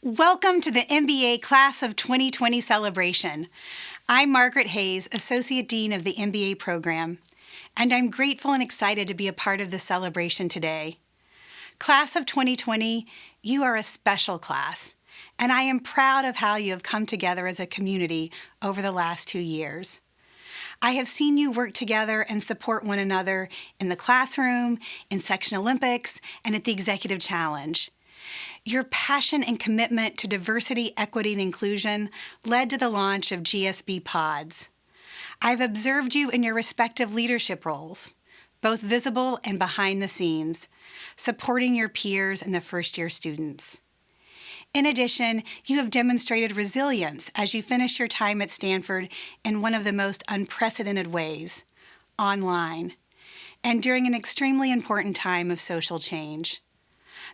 Welcome to the MBA Class of 2020 celebration. I'm Margaret Hayes, Associate Dean of the MBA program, and I'm grateful and excited to be a part of this celebration today. Class of 2020, you are a special class, and I am proud of how you have come together as a community over the last 2 years. I have seen you work together and support one another in the classroom, in Section Olympics, and at the Executive Challenge. Your passion and commitment to diversity, equity, and inclusion led to the launch of GSB Pods. I've observed you in your respective leadership roles, both visible and behind the scenes, supporting your peers and the first-year students. In addition, you have demonstrated resilience as you finish your time at Stanford in one of the most unprecedented ways, online, and during an extremely important time of social change.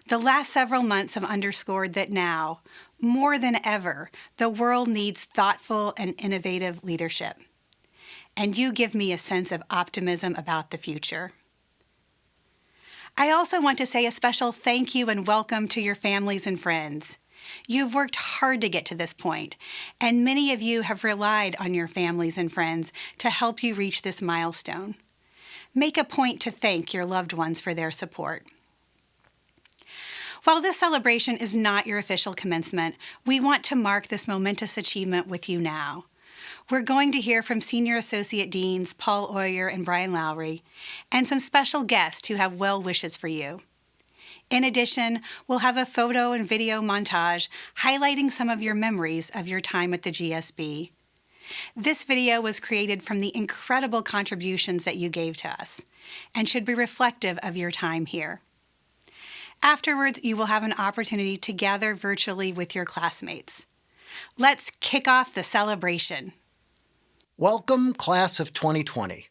The last several months have underscored that now, more than ever, the world needs thoughtful and innovative leadership. And you give me a sense of optimism about the future. I also want to say a special thank you and welcome to your families and friends. You've worked hard to get to this point, and many of you have relied on your families and friends to help you reach this milestone. Make a point to thank your loved ones for their support. While this celebration is not your official commencement, we want to mark this momentous achievement with you now. We're going to hear from Senior Associate Deans Paul Oyer and Brian Lowry, and some special guests who have well wishes for you. In addition, we'll have a photo and video montage highlighting some of your memories of your time at the GSB. This video was created from the incredible contributions that you gave to us, and should be reflective of your time here. Afterwards, you will have an opportunity to gather virtually with your classmates. Let's kick off the celebration. Welcome, Class of 2020.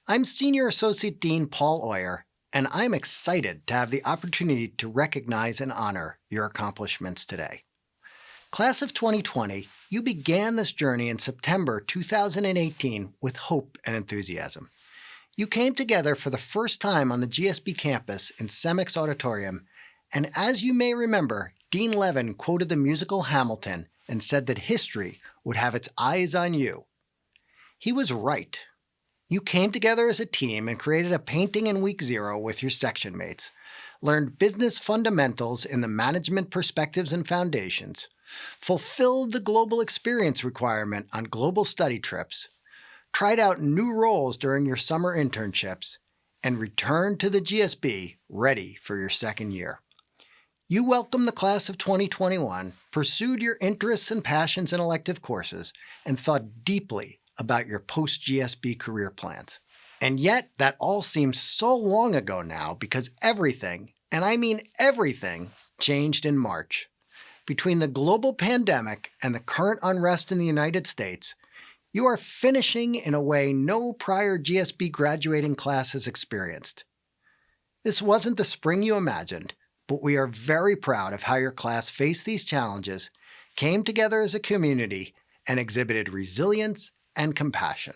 I'm Senior Associate Dean Paul Oyer, and I'm excited to have the opportunity to recognize and honor your accomplishments today. Class of 2020, you began this journey in September 2018 with hope and enthusiasm. You came together for the first time on the GSB campus in Semix Auditorium, and as you may remember, Dean Levin quoted the musical Hamilton and said that history would have its eyes on you. He was right. You came together as a team and created a painting in week 0 with your section mates, learned business fundamentals in the management perspectives and foundations, fulfilled the global experience requirement on global study trips, tried out new roles during your summer internships, and returned to the GSB ready for your second year. You welcomed the class of 2021, pursued your interests and passions in elective courses, and thought deeply about your post-GSB career plans. And yet, that all seems so long ago now because everything, and I mean everything, changed in March. Between the global pandemic and the current unrest in the United States, you are finishing in a way no prior GSB graduating class has experienced. This wasn't the spring you imagined, but we are very proud of how your class faced these challenges, came together as a community, and exhibited resilience and compassion.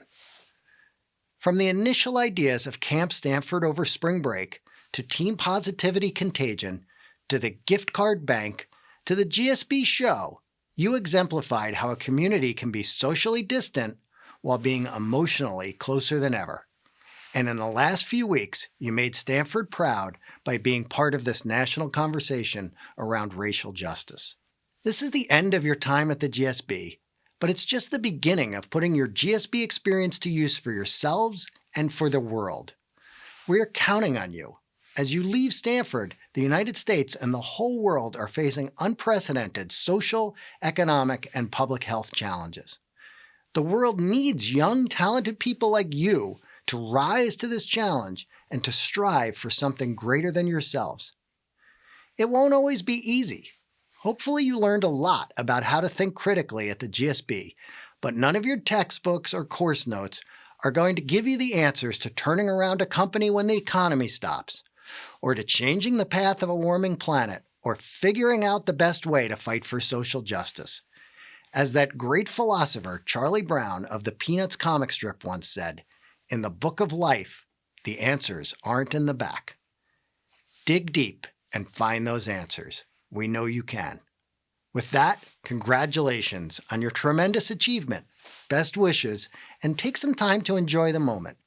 From the initial ideas of Camp Stanford over spring break, to Team Positivity Contagion, to the Gift Card Bank, to the GSB Show, you exemplified how a community can be socially distant while being emotionally closer than ever. And in the last few weeks, you made Stanford proud by being part of this national conversation around racial justice. This is the end of your time at the GSB, but it's just the beginning of putting your GSB experience to use for yourselves and for the world. We are counting on you. As you leave Stanford, the United States and the whole world are facing unprecedented social, economic, and public health challenges. The world needs young, talented people like you to rise to this challenge and to strive for something greater than yourselves. It won't always be easy. Hopefully you learned a lot about how to think critically at the GSB, but none of your textbooks or course notes are going to give you the answers to turning around a company when the economy stops, or to changing the path of a warming planet, or figuring out the best way to fight for social justice. As that great philosopher Charlie Brown of the Peanuts comic strip once said, "In the book of life, the answers aren't in the back." Dig deep and find those answers. We know you can. With that, congratulations on your tremendous achievement. Best wishes, and take some time to enjoy the moment.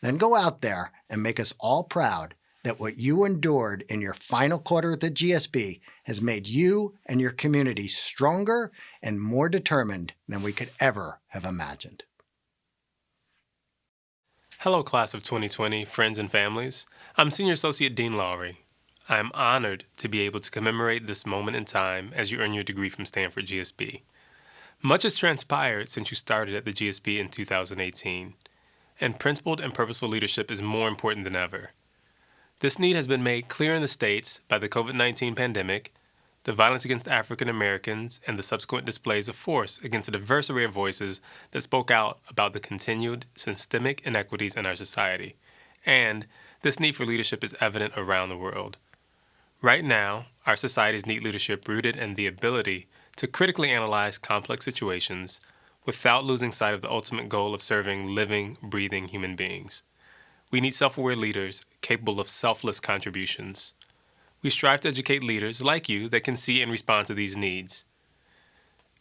Then go out there and make us all proud that what you endured in your final quarter at the GSB has made you and your community stronger and more determined than we could ever have imagined. Hello, Class of 2020, friends and families. I'm Senior Associate Dean Lowry. I am honored to be able to commemorate this moment in time as you earn your degree from Stanford GSB. Much has transpired since you started at the GSB in 2018, and principled and purposeful leadership is more important than ever. This need has been made clear in the States by the COVID-19 pandemic, the violence against African Americans, and the subsequent displays of force against a diverse array of voices that spoke out about the continued systemic inequities in our society. And this need for leadership is evident around the world. Right now, our societies need leadership rooted in the ability to critically analyze complex situations without losing sight of the ultimate goal of serving living, breathing human beings. We need self-aware leaders capable of selfless contributions. We strive to educate leaders like you that can see and respond to these needs.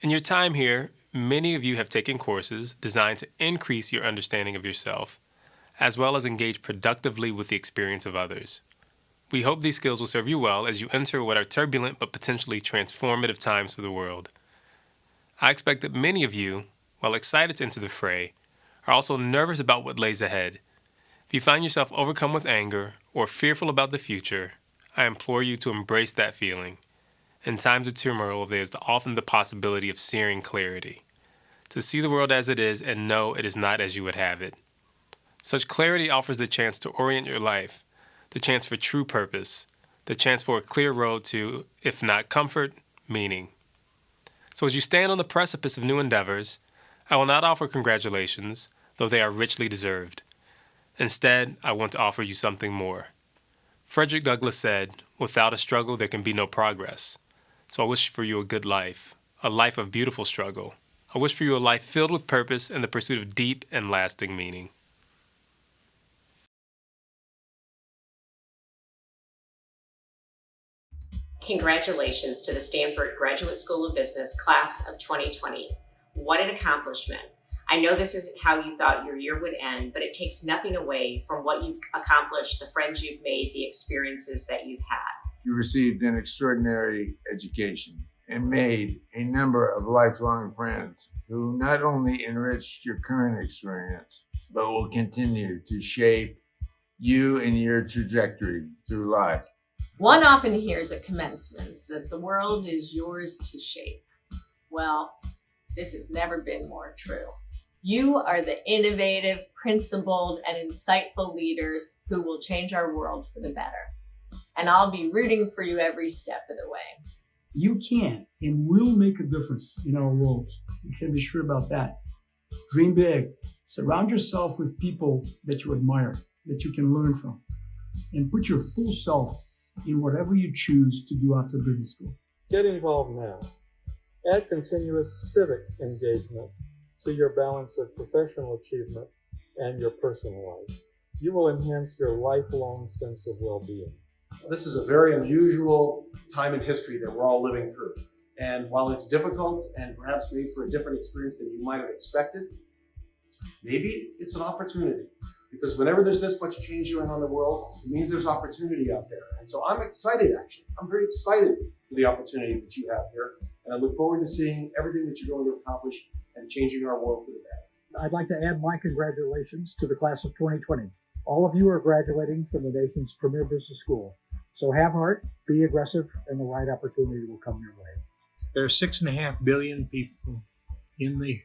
In your time here, many of you have taken courses designed to increase your understanding of yourself, as well as engage productively with the experience of others. We hope these skills will serve you well as you enter what are turbulent but potentially transformative times for the world. I expect that many of you, while excited to enter the fray, are also nervous about what lays ahead. If you find yourself overcome with anger or fearful about the future, I implore you to embrace that feeling. In times of turmoil, there is often the possibility of searing clarity, to see the world as it is and know it is not as you would have it. Such clarity offers the chance to orient your life, the chance for true purpose, the chance for a clear road to, if not comfort, meaning. So as you stand on the precipice of new endeavors, I will not offer congratulations, though they are richly deserved. Instead, I want to offer you something more. Frederick Douglass said, "Without a struggle, there can be no progress." So I wish for you a good life, a life of beautiful struggle. I wish for you a life filled with purpose and the pursuit of deep and lasting meaning. Congratulations to the Stanford Graduate School of Business Class of 2020. What an accomplishment. I know this isn't how you thought your year would end, but it takes nothing away from what you've accomplished, the friends you've made, the experiences that you've had. You received an extraordinary education and made a number of lifelong friends who not only enriched your current experience, but will continue to shape you and your trajectory through life. One often hears at commencements that the world is yours to shape. Well, this has never been more true. You are the innovative, principled, and insightful leaders who will change our world for the better. And I'll be rooting for you every step of the way. You can and will make a difference in our world. You can be sure about that. Dream big. Surround yourself with people that you admire, that you can learn from. And put your full self in whatever you choose to do after business school. Get involved now. Add continuous civic engagement to your balance of professional achievement and your personal life. You will enhance your lifelong sense of well-being. This is a very unusual time in history that we're all living through. And while it's difficult and perhaps made for a different experience than you might have expected, maybe it's an opportunity. Because whenever there's this much change going on in the world, it means there's opportunity out there. And so I'm excited, actually. I'm very excited for the opportunity that you have here. And I look forward to seeing everything that you're going to accomplish and changing our world for the better. I'd like to add my congratulations to the class of 2020. All of you are graduating from the nation's premier business school. So have heart, be aggressive, and the right opportunity will come your way. There are 6.5 billion people in the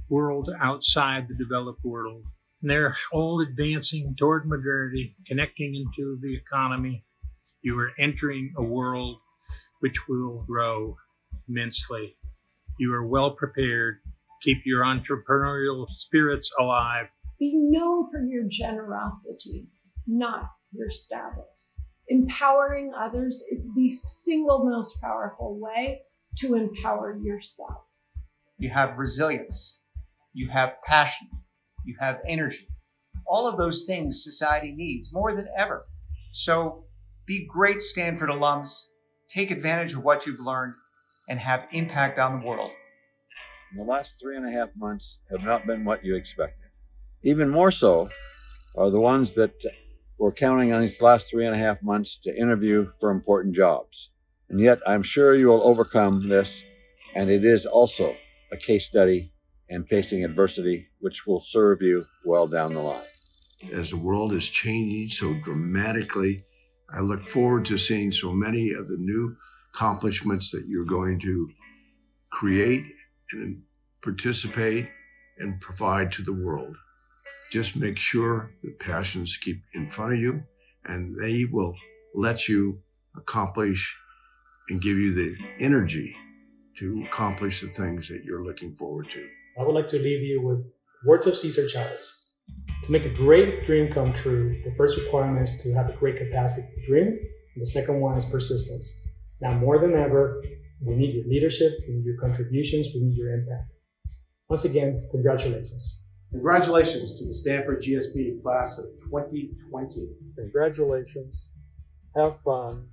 world outside the developed world. And they're all advancing toward modernity, connecting into the economy. You are entering a world which will grow immensely. You are well prepared. Keep your entrepreneurial spirits alive. Be known for your generosity, not your status. Empowering others is the single most powerful way to empower yourselves. You have resilience. You have passion. You have energy. All of those things society needs more than ever. So be great Stanford alums. Take advantage of what you've learned and have impact on the world. The last 3.5 months have not been what you expected. Even more so are the ones that were counting on these last 3.5 months to interview for important jobs. And yet I'm sure you will overcome this, and it is also a case study in facing adversity, which will serve you well down the line. As the world is changing so dramatically, I look forward to seeing so many of the new accomplishments that you're going to create and participate and provide to the world. Just make sure that passions keep in front of you, and they will let you accomplish and give you the energy to accomplish the things that you're looking forward to. I would like to leave you with words of Cesar Chavez. To make a great dream come true, the first requirement is to have a great capacity to dream, and the second one is persistence. Now more than ever, we need your leadership, we need your contributions, we need your impact. Once again, congratulations. Congratulations to the Stanford GSB Class of 2020. Congratulations. Have fun.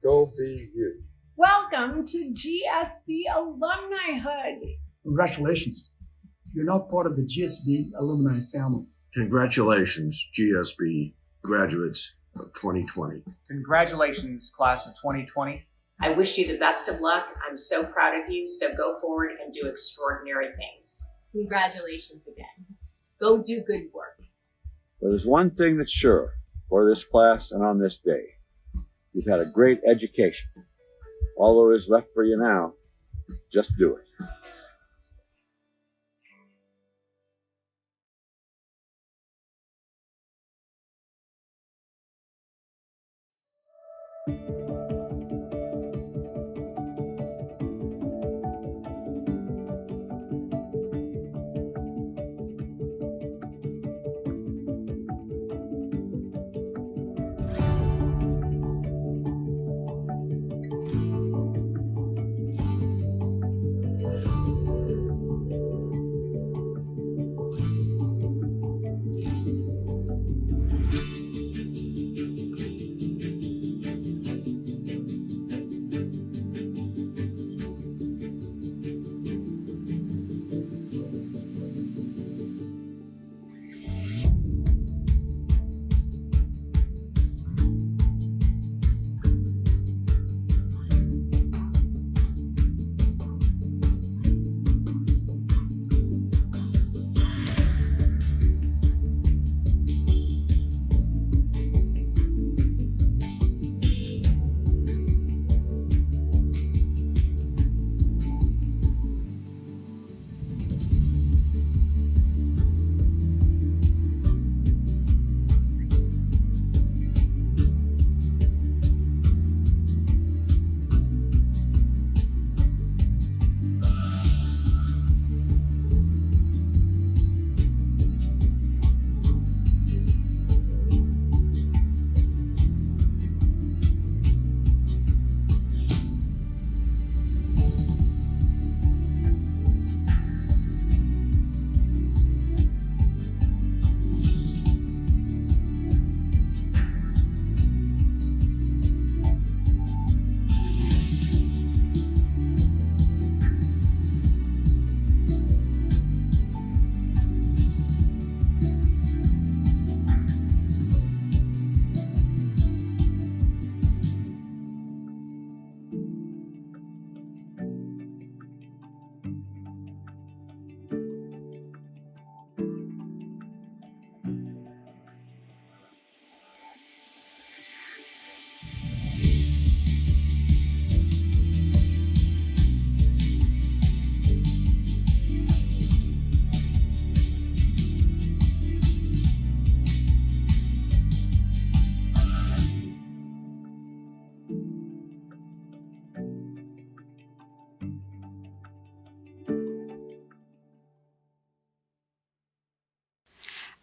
Go be you. Welcome to GSB Alumnihood. Congratulations. You're now part of the GSB alumni family. Congratulations, GSB graduates of 2020. Congratulations, class of 2020. I wish you the best of luck. I'm so proud of you, so go forward and do extraordinary things. Congratulations again. Go do good work. But there's one thing that's sure for this class and on this day. You've had a great education. All there is left for you now, just do it.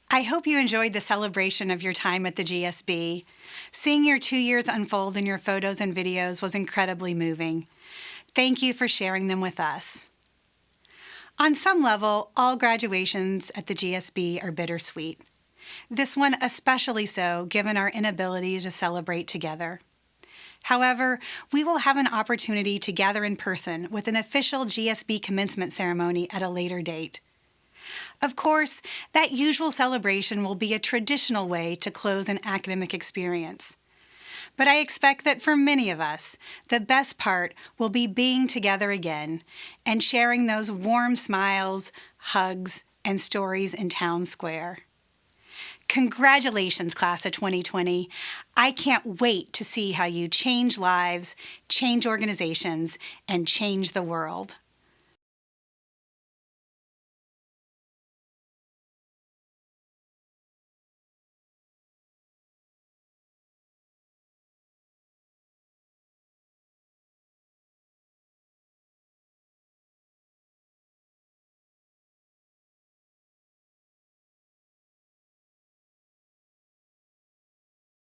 I hope you enjoyed the celebration of your time at the GSB. Seeing your 2 years unfold in your photos and videos was incredibly moving. Thank you for sharing them with us. On some level, all graduations at the GSB are bittersweet. This one especially so, given our inability to celebrate together. However, we will have an opportunity to gather in person with an official GSB commencement ceremony at a later date. Of course, that usual celebration will be a traditional way to close an academic experience. But I expect that for many of us, the best part will be being together again and sharing those warm smiles, hugs, and stories in Town Square. Congratulations, Class of 2020. I can't wait to see how you change lives, change organizations, and change the world.